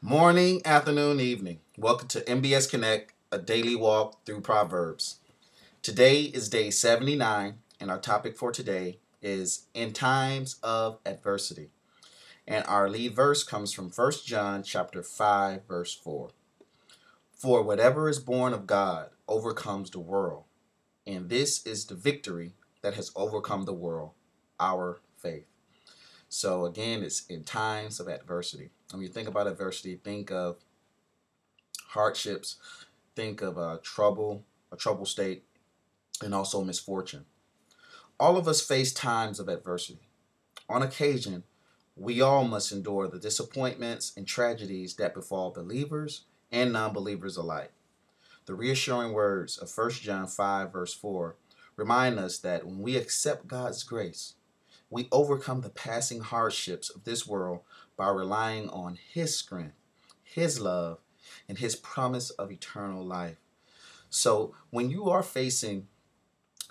Morning, afternoon, evening. Welcome to MBS Connect, a daily walk through Proverbs. Today is day 79, and our topic for today is in times of adversity. And our lead verse comes from 1 John chapter 5, verse 4. For whatever is born of God overcomes the world, and this is the victory that has overcome the world, our faith. So again, it's in times of adversity. When you think about adversity, think of hardships, think of a trouble state, and also misfortune. All of us face times of adversity. On occasion, we all must endure the disappointments and tragedies that befall believers and non believers alike. The reassuring words of 1 John 5, verse 4 remind us that when we accept God's grace, we overcome the passing hardships of this world by relying on His strength, His love, and His promise of eternal life. So when you are facing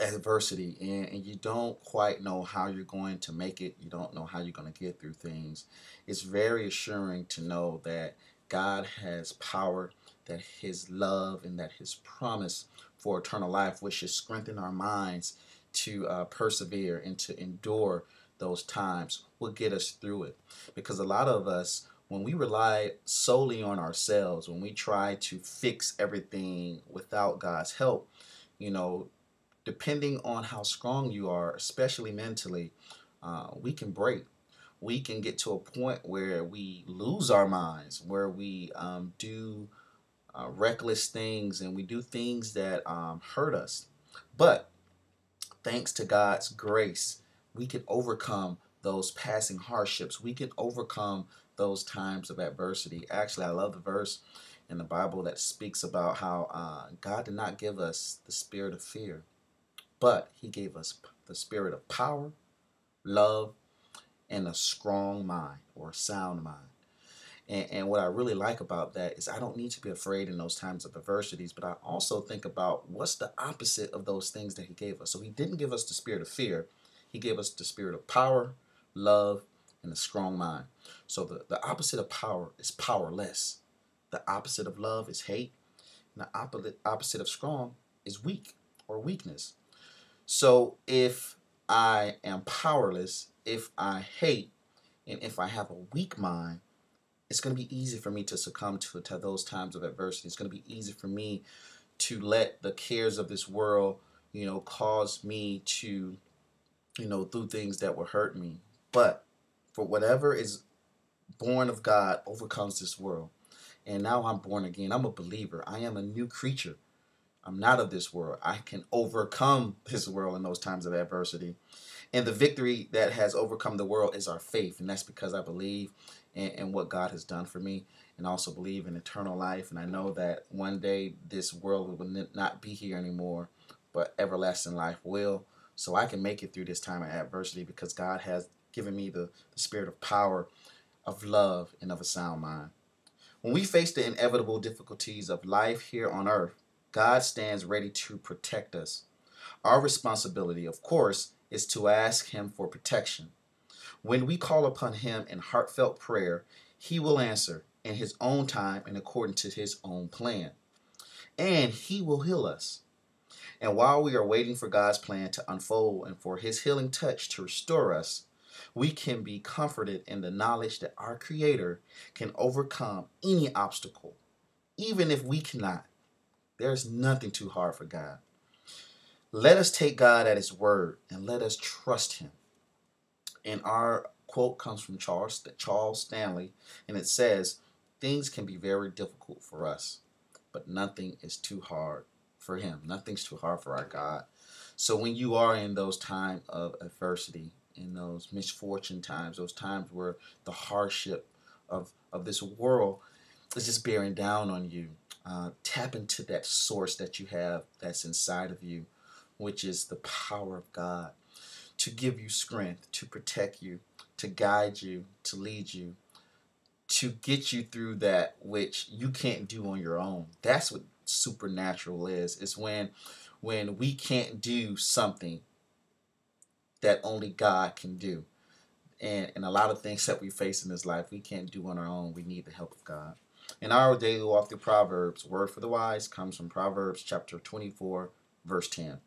adversity and you don't quite know how you're going to make it, you don't know how you're going to get through things, it's very assuring to know that God has power, that His love and that His promise for eternal life, which should strengthen our minds to persevere and to endure those times, will get us through it. Because a lot of us, when we rely solely on ourselves, when we try to fix everything without God's help, you know, depending on how strong you are, especially mentally, we can break. We can get to a point where we lose our minds, where we do reckless things and we do things that hurt us. But thanks to God's grace, we can overcome those passing hardships. We can overcome those times of adversity. Actually, I love the verse in the Bible that speaks about how God did not give us the spirit of fear, but He gave us the spirit of power, love, and a strong mind or a sound mind. And what I really like about that is I don't need to be afraid in those times of adversities, but I also think about what's the opposite of those things that He gave us. So He didn't give us the spirit of fear, He gave us the spirit of power, love, and a strong mind. So the opposite of power is powerless. The opposite of love is hate. And the opposite of strong is weak or weakness. So if I am powerless, if I hate, and if I have a weak mind, it's going to be easy for me to succumb to those times of adversity. It's going to be easy for me to let the cares of this world, cause me to, do things that will hurt me. But for whatever is born of God overcomes this world. And now I'm born again. I'm a believer. I am a new creature. I'm not of this world. I can overcome this world in those times of adversity. And the victory that has overcome the world is our faith. And that's because I believe in what God has done for me and also believe in eternal life. And I know that one day this world will not be here anymore, but everlasting life will. So I can make it through this time of adversity because God has given me the spirit of power, of love, and of a sound mind. When we face the inevitable difficulties of life here on earth, God stands ready to protect us. Our responsibility, of course, is to ask Him for protection. When we call upon Him in heartfelt prayer, He will answer in His own time and according to His own plan. And He will heal us. And while we are waiting for God's plan to unfold and for His healing touch to restore us, we can be comforted in the knowledge that our Creator can overcome any obstacle, even if we cannot. There's nothing too hard for God. Let us take God at His word and let us trust Him. And our quote comes from Charles Stanley, and it says, things can be very difficult for us, but nothing is too hard for Him. Nothing's too hard for our God. So when you are in those times of adversity, in those misfortune times, those times where the hardship of this world is just bearing down on you, tap into that source that you have that's inside of you, which is the power of God to give you strength, to protect you, to guide you, to lead you, to get you through that which you can't do on your own. That's what supernatural is. It's when we can't do something that only God can do. And a lot of things that we face in this life we can't do on our own. We need the help of God. In our daily walk through Proverbs, word for the wise comes from Proverbs chapter 24, verse 10.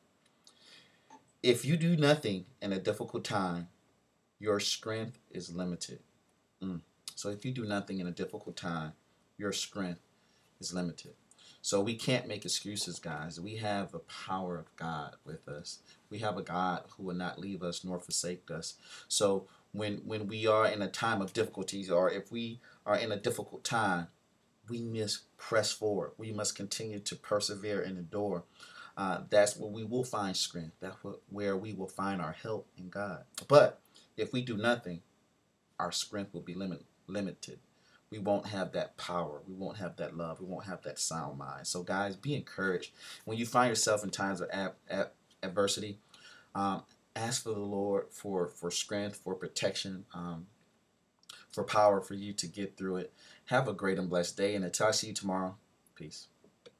If you do nothing in a difficult time, your strength is limited. So if you do nothing in a difficult time, your strength is limited. So we can't make excuses, guys. We have the power of God with us. We have a God who will not leave us nor forsake us. So when we are in a time of difficulties, or if we are in a difficult time, we must press forward. We must continue to persevere and endure. That's where we will find strength. That's where we will find our help in God. But if we do nothing, our strength will be limited. We won't have that power. We won't have that love. We won't have that sound mind. So, guys, be encouraged. When you find yourself in times of adversity, um, ask for the Lord for strength, for protection, for power for you to get through it. Have a great and blessed day. And until I see you tomorrow, peace.